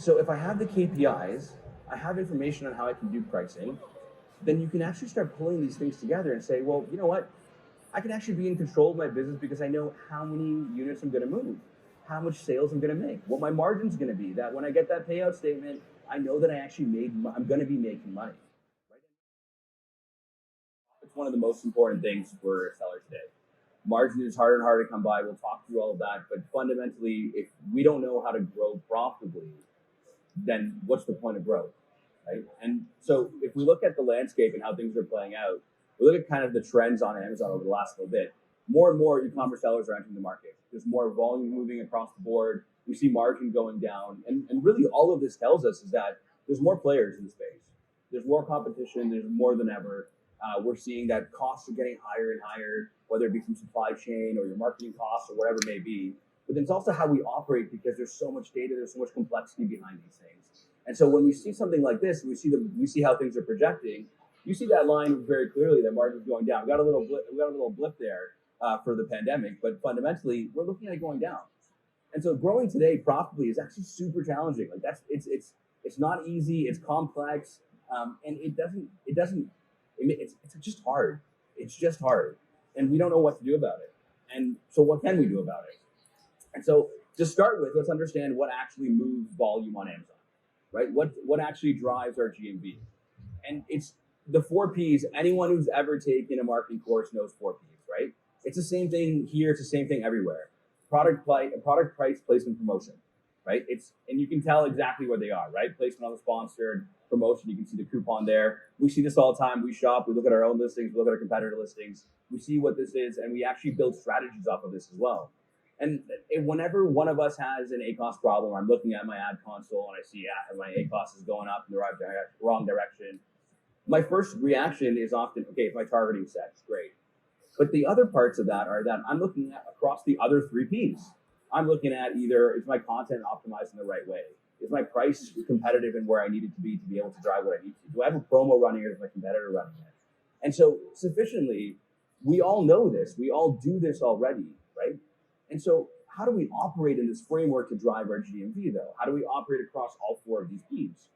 So if I have the KPIs, I have information on how I can do pricing, then you can actually start pulling these things together and say, well, you know what? I can actually be in control of my business because I know how many units I'm going to move, how much sales I'm going to make, what my margin's going to be. That when I get that payout statement, I know that I actually I'm going to be making money. Right? It's one of the most important things for a seller today. Margin is harder and harder to come by. We'll talk through all of that. But fundamentally, if we don't know how to grow profitably, then what's the point of growth, right? And so if we look at the landscape and how things are playing out, we look at kind of the trends on Amazon over the last little bit. More and more e-commerce sellers are entering the market. There's more volume moving across the board. We see margin going down. And really all of this tells us is that there's more players in the space. There's more competition. There's more than ever. We're seeing that costs are getting higher and higher, whether it be from supply chain or your marketing costs or whatever it may be. But then it's also how we operate because there's so much data, there's so much complexity behind these things. And so when we see something like this, we see how things are projecting. You see that line very clearly that margin's going down. We got a little blip there for the pandemic, but fundamentally we're looking at it going down. And so growing today profitably is actually super challenging. Like it's not easy. It's complex, and it's just hard. It's just hard, and we don't know what to do about it. And so what can we do about it? And so to start with, let's understand what actually moves volume on Amazon, right? What actually drives our GMV? And it's the 4 Ps. Anyone who's ever taken a marketing course knows 4 Ps, right? It's the same thing here. It's the same thing everywhere. Product price, placement, promotion, right? And you can tell exactly where they are, right? Placement on the sponsored, promotion, you can see the coupon there. We see this all the time. We shop, we look at our own listings, we look at our competitor listings. We see what this is, and we actually build strategies off of this as well. And whenever one of us has an ACOS problem, I'm looking at my ad console and I see my ACOS is going up in the wrong direction. My first reaction is often, okay, if my targeting set's great. But the other parts of that are that I'm looking at across the other 3 Ps. I'm looking at either is my content optimized in the right way? Is my price competitive in where I need it to be able to drive what I need to? Do I have a promo running or is my competitor running it? And so sufficiently, we all know this. We all do this already, right? And so how do we operate in this framework to drive our GMV though? How do we operate across all 4 of these Ps?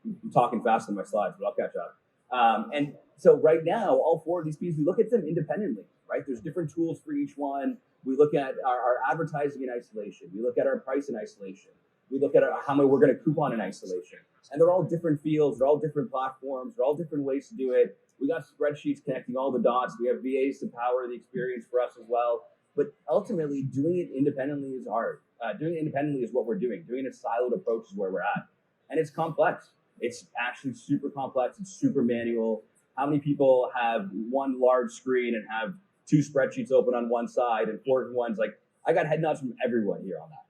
I'm talking fast on my slides, but I'll catch up. And so right now, all 4 of these Ps, we look at them independently, right? There's different tools for each one. We look at our advertising in isolation. We look at our price in isolation. We look at how much we're going to coupon in isolation. And they're all different fields. They're all different platforms. They're all different ways to do it. We got spreadsheets connecting all the dots. We have VAs to power the experience for us as well. But ultimately, doing it independently is hard. Doing it independently is what we're doing. Doing a siloed approach is where we're at. And it's complex. It's actually super complex. It's super manual. How many people have one large screen and have 2 spreadsheets open on one side and 4 ones? Like, I got head nods from everyone here on that,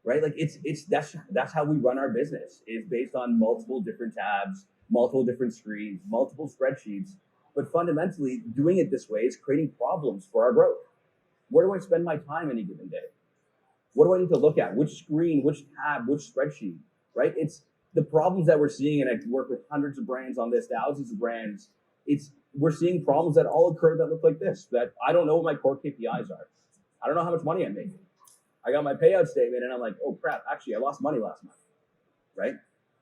right? Like that's how we run our business, is based on multiple different tabs, multiple different screens, multiple spreadsheets. But fundamentally, doing it this way is creating problems for our growth. Where do I spend my time any given day? What do I need to look at? Which screen, which tab, which spreadsheet, right? It's the problems that we're seeing, and I work with hundreds of brands on this, thousands of brands. We're seeing problems that all occur that look like this, that I don't know what my core KPIs are. I don't know how much money I'm making. I got my payout statement and I'm like, oh crap, actually I lost money last month, right?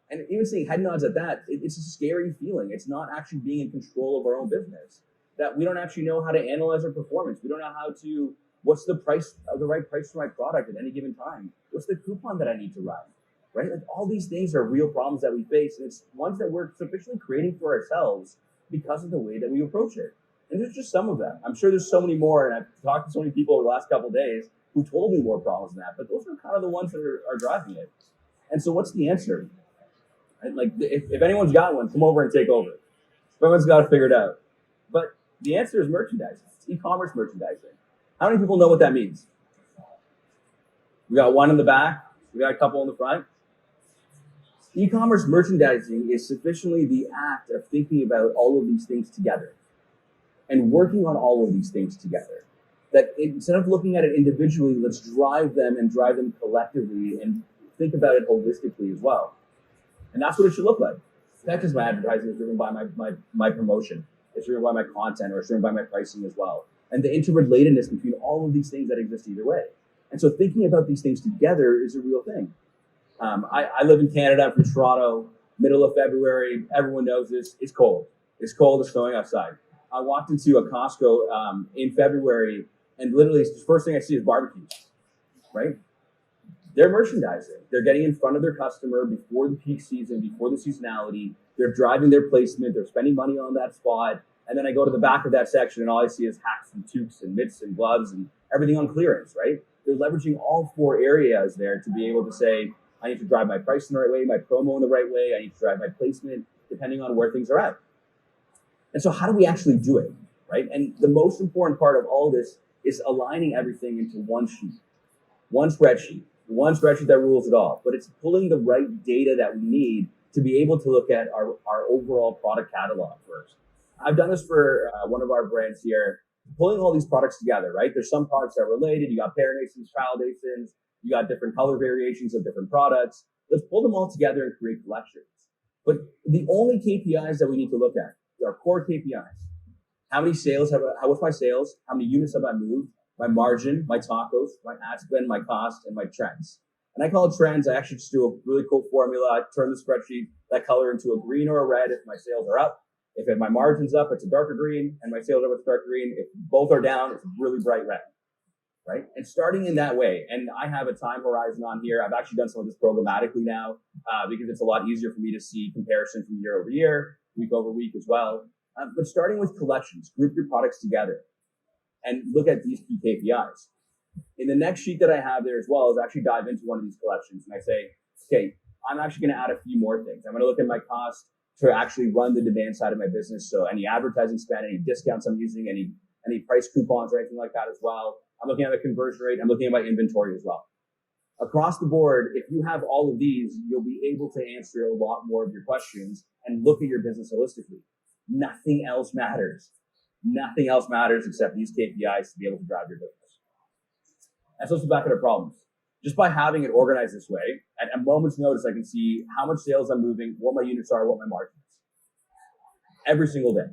And even seeing head nods at that, it's a scary feeling. It's not actually being in control of our own business, that we don't actually know how to analyze our performance. We don't know what's the right price for my product at any given time? What's the coupon that I need to run, right? Like all these things are real problems that we face, and it's ones that we're sufficiently creating for ourselves because of the way that we approach it. And there's just some of them. I'm sure there's so many more, and I've talked to so many people over the last couple of days who told me more problems than that, but those are kind of the ones that are driving it. And so what's the answer? And like, if anyone's got one, come over and take over. Everyone's got to figure it out. But the answer is merchandising. It's e-commerce merchandising. How many people know what that means? We got one in the back. We got a couple in the front. E-commerce merchandising is sufficiently the act of thinking about all of these things together and working on all of these things together. That instead of looking at it individually, let's drive them collectively and think about it holistically as well. And that's what it should look like. It's not just my advertising is driven by my promotion. It's driven by my content, or it's driven by my pricing as well. And the interrelatedness between all of these things that exist either way. And so thinking about these things together is a real thing. I live in Canada. I'm from Toronto. Middle of February. Everyone knows this. It's cold. It's cold. It's snowing outside. I walked into a Costco in February, and literally the first thing I see is barbecues. Right? They're merchandising. They're getting in front of their customer before the peak season, before the seasonality. They're driving their placement. They're spending money on that spot. And then I go to the back of that section, and all I see is hats and toques and mitts and gloves and everything on clearance, right? They're leveraging all four areas there to be able to say, I need to drive my price in the right way, my promo in the right way. I need to drive my placement depending on where things are at. And so how do we actually do it, right? And the most important part of all this is aligning everything into one sheet, one spreadsheet that rules it all. But it's pulling the right data that we need to be able to look at our overall product catalog first. I've done this for one of our brands here, pulling all these products together, right? There's some products that are related. You got parinations, validations, you got different color variations of different products. Let's pull them all together and create collections. But the only KPIs that we need to look at are core KPIs. How many sales what's my sales? How many units have I moved? My margin, my tacos, my ad spend, my cost, and my trends. And I call it trends. I actually just do a really cool formula. I turn the spreadsheet, that color into a green or a red if my sales are up. If my margin's up, it's a darker green, and my sales are up, it's dark green. If both are down, it's really bright red, right? And starting in that way, and I have a time horizon on here. I've actually done some of this programmatically now because it's a lot easier for me to see comparison from year over year, week over week as well. But starting with collections, group your products together and look at these key KPIs. In the next sheet that I have there as well is actually dive into one of these collections, and I say, okay, I'm actually going to add a few more things. I'm going to look at my cost to actually run the demand side of my business. So any advertising spend, any discounts I'm using, any price coupons or anything like that as well. I'm looking at the conversion rate. I'm looking at my inventory as well. Across the board, if you have all of these, you'll be able to answer a lot more of your questions and look at your business holistically. Nothing else matters. Nothing else matters except these KPIs to be able to drive your business. And so let's back into problems. Just by having it organized this way, at a moment's notice, I can see how much sales I'm moving, what my units are, what my margin is. Every single day.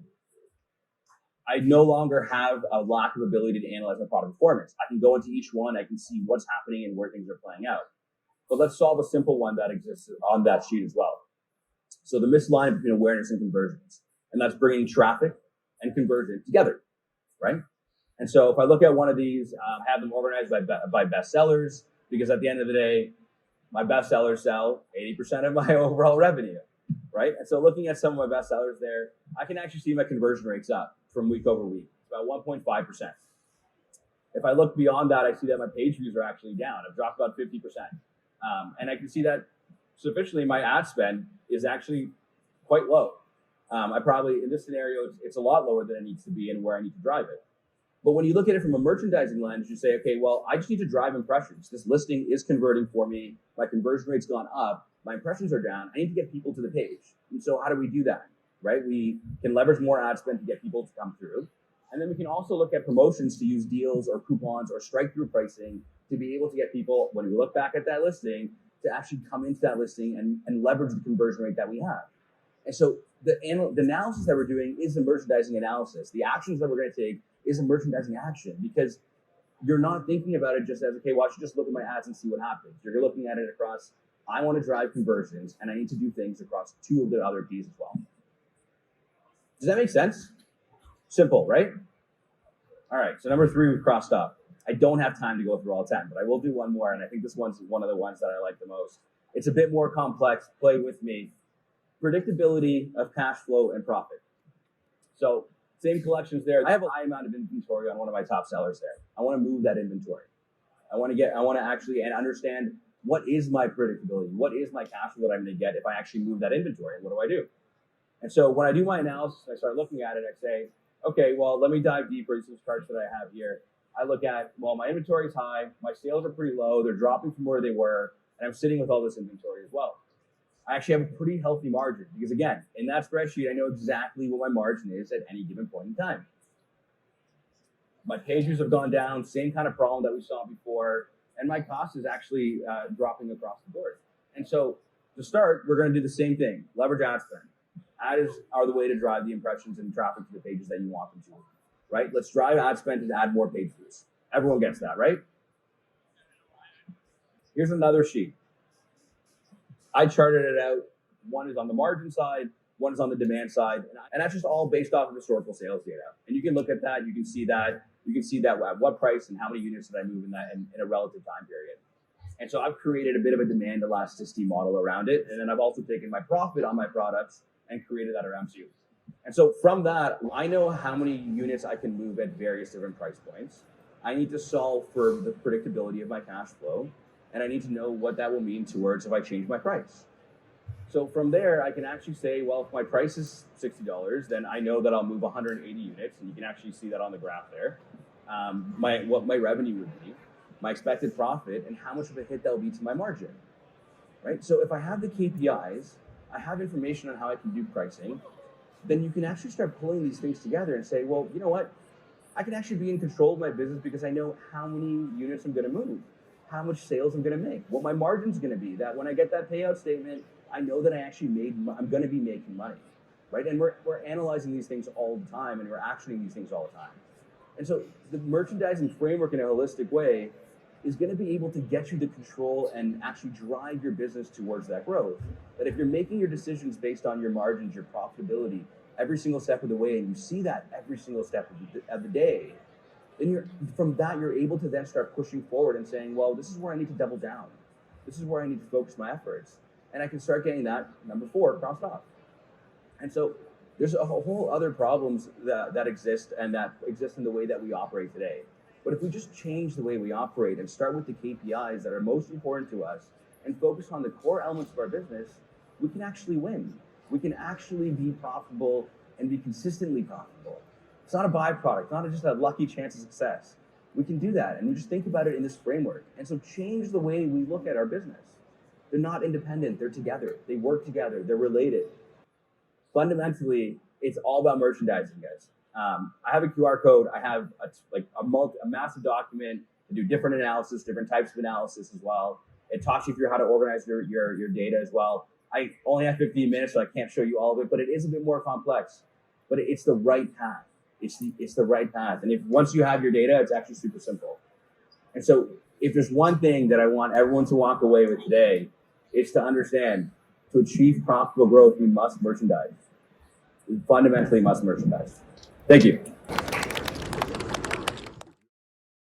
I no longer have a lack of ability to analyze my product performance. I can go into each one, I can see what's happening and where things are playing out. But let's solve a simple one that exists on that sheet as well. So the misalignment between awareness and conversions. And that's bringing traffic and conversion together, right? And so if I look at one of these, have them organized by bestsellers, because at the end of the day, my bestsellers sell 80% of my overall revenue, right? And so looking at some of my bestsellers there, I can actually see my conversion rates up from week over week. It's about 1.5%. If I look beyond that, I see that my page views are actually down. I've dropped about 50%. And I can see that sufficiently my ad spend is actually quite low. I probably, in this scenario, it's a lot lower than it needs to be and where I need to drive it. But when you look at it from a merchandising lens, you say, okay, well, I just need to drive impressions. This listing is converting for me. My conversion rate's gone up. My impressions are down. I need to get people to the page. And so how do we do that, right? We can leverage more ad spend to get people to come through. And then we can also look at promotions to use deals or coupons or strike-through pricing to be able to get people, when we look back at that listing, to actually come into that listing and leverage the conversion rate that we have. And so the analysis that we're doing is a merchandising analysis. The actions that we're going to take is a merchandising action, because you're not thinking about it just as, okay, well, I should just look at my ads and see what happens. You're looking at it across, I want to drive conversions and I need to do things across two of the other P's as well. Does that make sense? Simple, right? All right, so number 3 we've crossed off. I don't have time to go through all 10, but I will do one more, and I think this one's one of the ones that I like the most. It's a bit more complex. Play with me. Predictability of cash flow and profit. So same collections there. I have a high amount of inventory on one of my top sellers there. I want to move that inventory. I want to actually understand what is my predictability? What is my cash flow that I'm going to get if I actually move that inventory? What do I do? And so when I do my analysis, I start looking at it, I say, okay, well, let me dive deeper into this charts that I have here. I look at, well, my inventory is high, my sales are pretty low, they're dropping from where they were, and I'm sitting with all this inventory as well. I actually have a pretty healthy margin because, again, in that spreadsheet, I know exactly what my margin is at any given point in time. My page views have gone down, same kind of problem that we saw before, and my cost is actually dropping across the board. And so to start, we're going to do the same thing, leverage ad spend. Ads are the way to drive the impressions and traffic to the pages that you want them to, right? Let's drive ad spend to add more page views. Everyone gets that, right? Here's another sheet. I charted it out. One is on the margin side, one is on the demand side, and that's just all based off of historical sales data. And you can look at that. You can see that at what price and how many units did I move in that in a relative time period. And so I've created a bit of a demand elasticity model around it, and then I've also taken my profit on my products and created that around too. And so from that, I know how many units I can move at various different price points. I need to solve for the predictability of my cash flow, and I need to know what that will mean towards if I change my price. So from there, I can actually say, well, if my price is $60, then I know that I'll move 180 units, and you can actually see that on the graph there. What my revenue would be, my expected profit, and how much of a hit that will be to my margin, right? So if I have the KPIs, I have information on how I can do pricing, then you can actually start pulling these things together and say, well, you know what? I can actually be in control of my business because I know how many units I'm going to move, how much sales I'm going to make, what my margin's going to be. That when I get that payout statement, I know that I'm going to be making money, right? And we're analyzing these things all the time, and we're actioning these things all the time. And so the merchandising framework in a holistic way is going to be able to get you the control and actually drive your business towards that growth. That if you're making your decisions based on your margins, your profitability, every single step of the way, and you see that every single step of the day, then from that you're able to then start pushing forward and saying, well, this is where I need to double down. This is where I need to focus my efforts. And I can start getting that, number 4, crossed off. And so there's a whole other problems that exist and that exist in the way that we operate today. But if we just change the way we operate and start with the KPIs that are most important to us and focus on the core elements of our business, we can actually win. We can actually be profitable and be consistently profitable. It's not a byproduct, not just a lucky chance of success. We can do that, and we just think about it in this framework. And so change the way we look at our business. They're not independent, they're together. They work together, they're related. Fundamentally, it's all about merchandising, guys. I have a QR code. I have a massive document to do different analysis, different types of analysis as well. It talks you through how to organize your data as well. I only have 15 minutes, so I can't show you all of it, but it is a bit more complex. But it's the right path. It's the right path. And if once you have your data, it's actually super simple. And so if there's one thing that I want everyone to walk away with today, it's to understand, to achieve profitable growth, we must merchandise. We fundamentally must merchandise. Thank you.